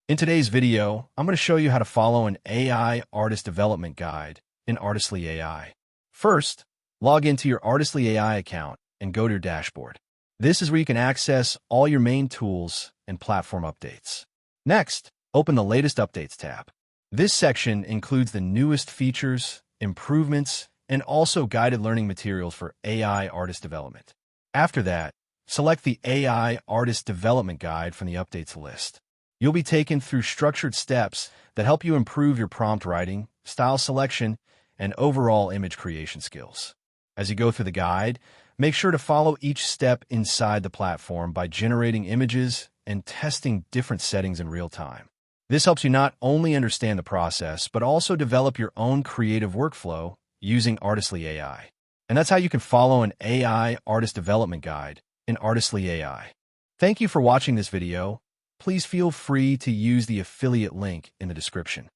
In today's video, I'm going to show you how to follow an AI artist development guide in Artistly AI. First, log into your Artistly AI account and go to your dashboard. This is where you can access all your main tools and platform updates. Next, open the Latest Updates tab. This section includes the newest features, improvements, and also guided learning materials for AI artist development. After that, select the AI Artist Development Guide from the Updates list. You'll be taken through structured steps that help you improve your prompt writing, style selection, and overall image creation skills. As you go through the guide, make sure to follow each step inside the platform by generating images and testing different settings in real time. This helps you not only understand the process, but also develop your own creative workflow using Artistly AI. And that's how you can follow an AI artist development guide in Artistly AI. Thank you for watching this video. Please feel free to use the affiliate link in the description.